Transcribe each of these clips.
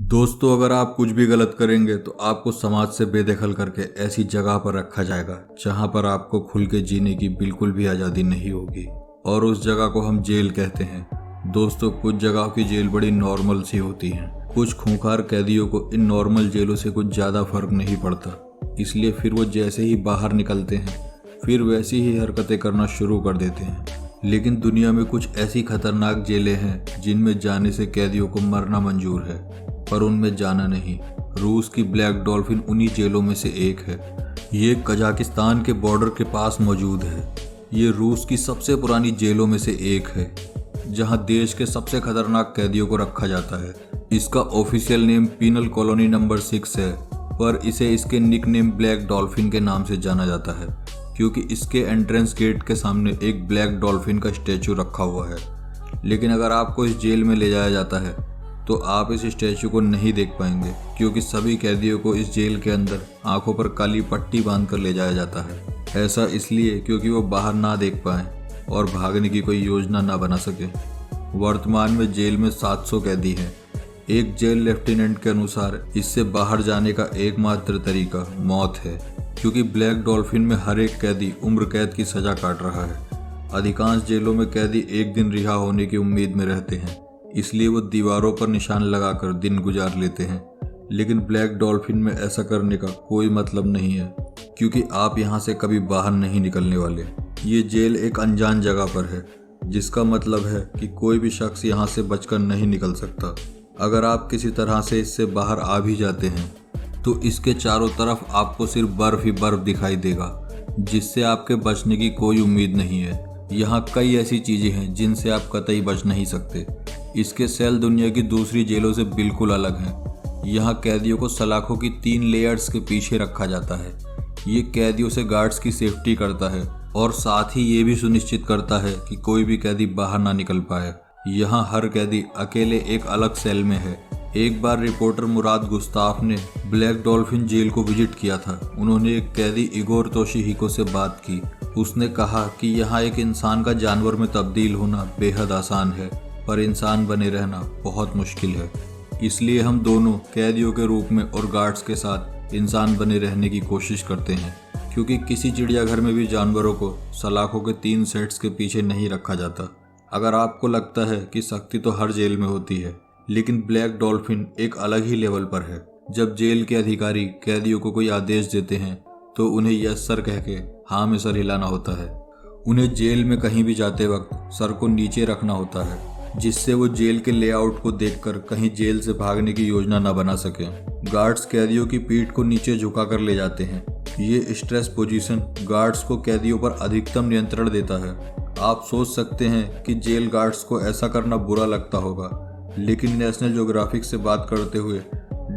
दोस्तों, अगर आप कुछ भी गलत करेंगे तो आपको समाज से बेदखल करके ऐसी जगह पर रखा जाएगा जहां पर आपको खुल के जीने की बिल्कुल भी आज़ादी नहीं होगी, और उस जगह को हम जेल कहते हैं। दोस्तों, कुछ जगहों की जेल बड़ी नॉर्मल सी होती हैं। कुछ खूंखार कैदियों को इन नॉर्मल जेलों से कुछ ज़्यादा फर्क नहीं पड़ता, इसलिए फिर वो जैसे ही बाहर निकलते हैं फिर वैसी ही हरकतें करना शुरू कर देते हैं। लेकिन दुनिया में कुछ ऐसी खतरनाक जेलें हैं जिनमें जाने से कैदियों को मरना मंजूर है, पर उनमें जाना नहीं। रूस की ब्लैक डॉल्फिन उन्हीं जेलों में से एक है। ये कजाकिस्तान के बॉर्डर के पास मौजूद है। ये रूस की सबसे पुरानी जेलों में से एक है जहां देश के सबसे खतरनाक कैदियों को रखा जाता है। इसका official name penal colony number 6 है, पर इसे इसके निक नेम ब्लैक डॉल्फिन के नाम से जाना जाता है क्योंकि इसके एंट्रेंस गेट के सामने एक ब्लैक डॉल्फिन का स्टैचू रखा हुआ है। लेकिन अगर आपको इस जेल में ले जाया जाता है तो आप इस स्टैचू को नहीं देख पाएंगे क्योंकि सभी कैदियों को इस जेल के अंदर आंखों पर काली पट्टी बांधकर ले जाया जाता है। ऐसा इसलिए क्योंकि वो बाहर ना देख पाएं और भागने की कोई योजना ना बना सके। वर्तमान में जेल में 700 कैदी हैं। एक जेल लेफ्टिनेंट के अनुसार इससे बाहर जाने का एकमात्र तरीका मौत है, क्योंकि ब्लैक डॉल्फिन में हर एक कैदी उम्र कैद की सजा काट रहा है। अधिकांश जेलों में कैदी एक दिन रिहा होने की उम्मीद में रहते हैं, इसलिए वो दीवारों पर निशान लगाकर दिन गुजार लेते हैं। लेकिन ब्लैक डॉल्फिन में ऐसा करने का कोई मतलब नहीं है, क्योंकि आप यहाँ से कभी बाहर नहीं निकलने वाले। ये जेल एक अनजान जगह पर है, जिसका मतलब है कि कोई भी शख्स यहाँ से बचकर नहीं निकल सकता। अगर आप किसी तरह से इससे बाहर आ भी जाते हैं तो इसके चारों तरफ आपको सिर्फ बर्फ ही बर्फ दिखाई देगा, जिससे आपके बचने की कोई उम्मीद नहीं है। यहाँ कई ऐसी चीज़ें हैं जिनसे आप कतई बच नहीं सकते। इसके सेल दुनिया की दूसरी जेलों से बिल्कुल अलग हैं। यहाँ कैदियों को सलाखों की 3 लेयर्स के पीछे रखा जाता है। ये कैदियों से गार्ड्स की सेफ्टी करता है और साथ ही ये भी सुनिश्चित करता है कि कोई भी कैदी बाहर ना निकल पाए। यहाँ हर कैदी अकेले एक अलग सेल में है। एक बार रिपोर्टर मुराद गुस्ताफ ने ब्लैक डॉल्फिन जेल को विजिट किया था। उन्होंने एक कैदी इगोर तोशिहिको से बात की। उसने कहा कि यहाँ एक इंसान का जानवर में तब्दील होना बेहद आसान है, पर इंसान बने रहना बहुत मुश्किल है। इसलिए हम दोनों कैदियों के रूप में और गार्ड्स के साथ इंसान बने रहने की कोशिश करते हैं, क्योंकि किसी चिड़ियाघर में भी जानवरों को सलाखों के 3 सेट्स के पीछे नहीं रखा जाता। अगर आपको लगता है कि सख्ती तो हर जेल में होती है, लेकिन ब्लैक डॉल्फिन एक अलग ही लेवल पर है। जब जेल के अधिकारी कैदियों को कोई आदेश देते हैं तो उन्हें यस सर कह के हाँ में सर हिलाना होता है। उन्हें जेल में कहीं भी जाते वक्त सर को नीचे रखना होता है, जिससे वो जेल के लेआउट को देखकर कहीं जेल से भागने की योजना न बना सके। गार्ड्स कैदियों की पीठ को नीचे झुकाकर ले जाते हैं। ये स्ट्रेस पोजीशन गार्ड्स को कैदियों पर अधिकतम नियंत्रण देता है। आप सोच सकते हैं कि जेल गार्ड्स को ऐसा करना बुरा लगता होगा, लेकिन नेशनल ज्योग्राफिक से बात करते हुए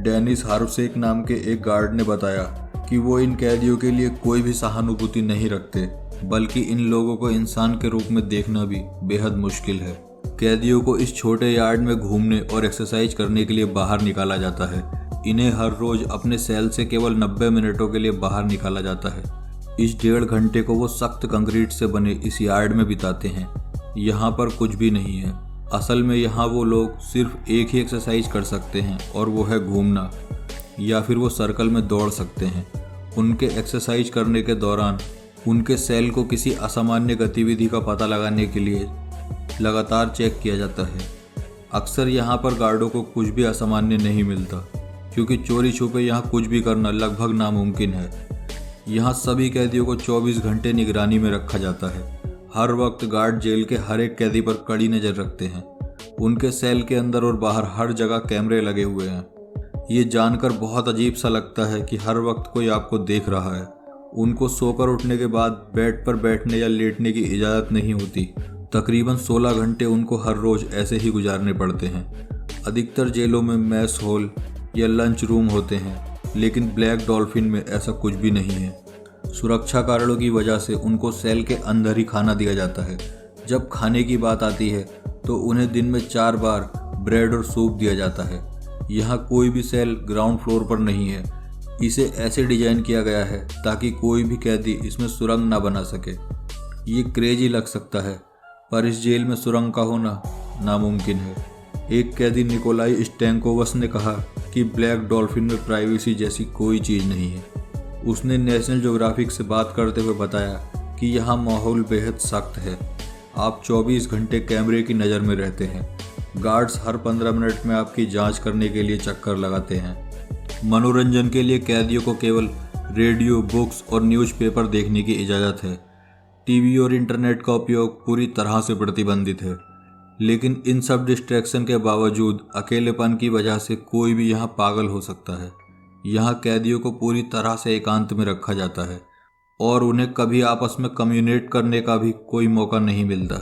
डेनिस हार्वसेक नाम के एक गार्ड ने बताया कि वो इन कैदियों के लिए कोई भी सहानुभूति नहीं रखते, बल्कि इन लोगों को इंसान के रूप में देखना भी बेहद मुश्किल है। कैदियों को इस छोटे यार्ड में घूमने और एक्सरसाइज करने के लिए बाहर निकाला जाता है। इन्हें हर रोज अपने सेल से केवल 90 मिनटों के लिए बाहर निकाला जाता है। इस 1.5 घंटे को वो सख्त कंक्रीट से बने इस यार्ड में बिताते हैं। यहाँ पर कुछ भी नहीं है। असल में यहाँ वो लोग सिर्फ एक ही एक्सरसाइज कर सकते हैं, और वो है घूमना, या फिर वो सर्कल में दौड़ सकते हैं। उनके एक्सरसाइज करने के दौरान उनके सेल को किसी असामान्य गतिविधि का पता लगाने के लिए लगातार चेक किया जाता है। अक्सर यहाँ पर गार्डों को कुछ भी असामान्य नहीं मिलता, क्योंकि चोरी छुपे यहाँ कुछ भी करना लगभग नामुमकिन है। यहाँ सभी कैदियों को 24 घंटे निगरानी में रखा जाता है। हर वक्त गार्ड जेल के हर एक कैदी पर कड़ी नज़र रखते हैं। उनके सेल के अंदर और बाहर हर जगह कैमरे लगे हुए हैं। ये जानकर बहुत अजीब सा लगता है कि हर वक्त कोई आपको देख रहा है। उनको सोकर उठने के बाद बेड पर बैठने या लेटने की इजाज़त नहीं होती। तकरीबन 16 घंटे उनको हर रोज़ ऐसे ही गुजारने पड़ते हैं। अधिकतर जेलों में मैस हॉल या लंच रूम होते हैं, लेकिन ब्लैक डॉल्फिन में ऐसा कुछ भी नहीं है। सुरक्षा कारणों की वजह से उनको सेल के अंदर ही खाना दिया जाता है। जब खाने की बात आती है तो उन्हें दिन में 4 बार ब्रेड और सूप दिया जाता है। यहाँ कोई भी सेल ग्राउंड फ्लोर पर नहीं है। इसे ऐसे डिजाइन किया गया है ताकि कोई भी कैदी इसमें सुरंग ना बना सके। ये क्रेजी लग सकता है, पर इस जेल में सुरंग का होना नामुमकिन है। एक कैदी निकोलाई स्टैंकोवस ने कहा कि ब्लैक डॉल्फिन में प्राइवेसी जैसी कोई चीज़ नहीं है। उसने नेशनल ज्योग्राफिक से बात करते हुए बताया कि यहाँ माहौल बेहद सख्त है। आप 24 घंटे कैमरे की नज़र में रहते हैं। गार्ड्स हर 15 मिनट में आपकी जांच करने के लिए चक्कर लगाते हैं। मनोरंजन के लिए कैदियों को केवल रेडियो, बुक्स और न्यूज़पेपर देखने की इजाज़त है। टीवी और इंटरनेट का उपयोग पूरी तरह से प्रतिबंधित है। लेकिन इन सब डिस्ट्रैक्शन के बावजूद अकेलेपन की वजह से कोई भी यहाँ पागल हो सकता है। यहाँ कैदियों को पूरी तरह से एकांत में रखा जाता है और उन्हें कभी आपस में कम्युनिकेट करने का भी कोई मौका नहीं मिलता।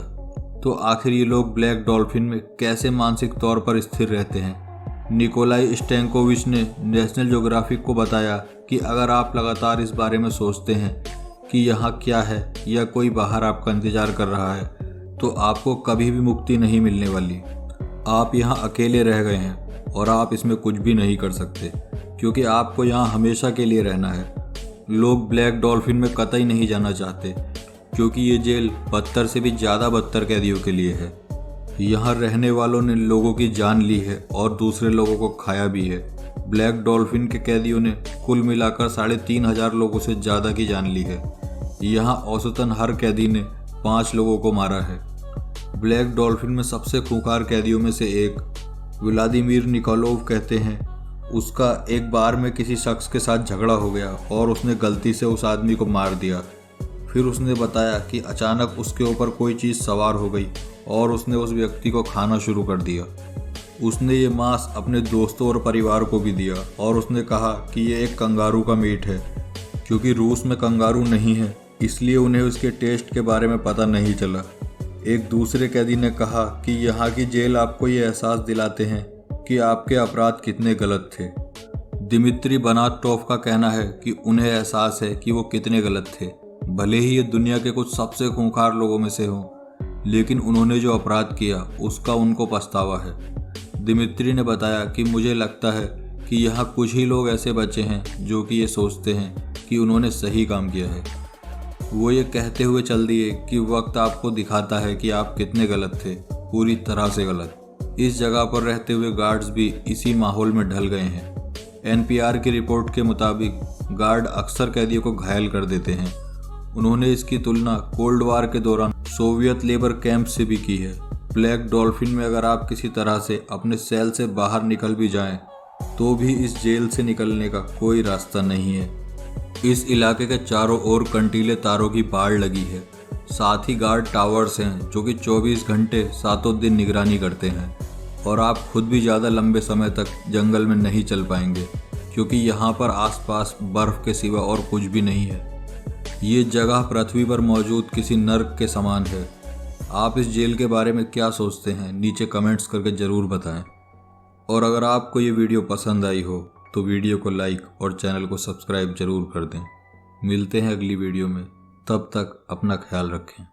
तो आखिर ये लोग ब्लैक डॉल्फिन में कैसे मानसिक तौर पर स्थिर रहते हैं? निकोलाई स्टैंकोविच ने नेशनल ज्योग्राफिक को बताया कि अगर आप लगातार इस बारे में सोचते हैं कि यहाँ क्या है या कोई बाहर आपका इंतज़ार कर रहा है, तो आपको कभी भी मुक्ति नहीं मिलने वाली। आप यहाँ अकेले रह गए हैं और आप इसमें कुछ भी नहीं कर सकते, क्योंकि आपको यहाँ हमेशा के लिए रहना है। लोग ब्लैक डॉल्फिन में कतई नहीं जाना चाहते, क्योंकि ये जेल बदतर से भी ज़्यादा बदतर कैदियों के लिए है। यहाँ रहने वालों ने लोगों की जान ली है और दूसरे लोगों को खाया भी है। ब्लैक डॉल्फिन के कैदियों ने कुल मिलाकर 3,500 लोगों से ज़्यादा की जान ली है। यहाँ औसतन हर कैदी ने 5 लोगों को मारा है। ब्लैक डॉल्फिन में सबसे खूंखार कैदियों में से एक व्लादिमीर निकोलोव कहते हैं, उसका एक बार में किसी शख्स के साथ झगड़ा हो गया और उसने गलती से उस आदमी को मार दिया। फिर उसने बताया कि अचानक उसके ऊपर कोई चीज़ सवार हो गई और उसने उस व्यक्ति को खाना शुरू कर दिया। उसने ये मांस अपने दोस्तों और परिवार को भी दिया और उसने कहा कि ये एक कंगारू का मीट है। क्योंकि रूस में कंगारू नहीं है, इसलिए उन्हें उसके टेस्ट के बारे में पता नहीं चला। एक दूसरे कैदी ने कहा कि यहाँ की जेल आपको ये एहसास दिलाते हैं कि आपके अपराध कितने गलत थे। दिमित्री बनाटोव का कहना है कि उन्हें एहसास है कि वो कितने गलत थे। भले ही ये दुनिया के कुछ सबसे खूंखार लोगों में से हों, लेकिन उन्होंने जो अपराध किया उसका उनको पछतावा है। दिमित्री ने बताया कि मुझे लगता है कि यहाँ कुछ ही लोग ऐसे बचे हैं जो कि ये सोचते हैं कि उन्होंने सही काम किया है। वो ये कहते हुए चल दिए कि वक्त आपको दिखाता है कि आप कितने गलत थे, पूरी तरह से गलत। इस जगह पर रहते हुए गार्ड्स भी इसी माहौल में ढल गए हैं। NPR की रिपोर्ट के मुताबिक गार्ड अक्सर कैदियों को घायल कर देते हैं। उन्होंने इसकी तुलना कोल्ड वार के दौरान सोवियत लेबर कैंप से भी की है। ब्लैक डॉल्फिन में अगर आप किसी तरह से अपने सेल से बाहर निकल भी जाएं, तो भी इस जेल से निकलने का कोई रास्ता नहीं है। इस इलाके के चारों ओर कंटीले तारों की बाड़ लगी है। साथ ही गार्ड टावर्स हैं जो कि 24 घंटे सातों दिन निगरानी करते हैं। और आप खुद भी ज़्यादा लंबे समय तक जंगल में नहीं चल पाएंगे, क्योंकि यहाँ पर आसपास बर्फ़ के सिवा और कुछ भी नहीं है। ये जगह पृथ्वी पर मौजूद किसी नर्क के समान है। आप इस जेल के बारे में क्या सोचते हैं, नीचे कमेंट्स करके ज़रूर बताएं। और अगर आपको ये वीडियो पसंद आई हो तो वीडियो को लाइक और चैनल को सब्सक्राइब ज़रूर कर दें। मिलते हैं अगली वीडियो में, तब तक अपना ख्याल रखें।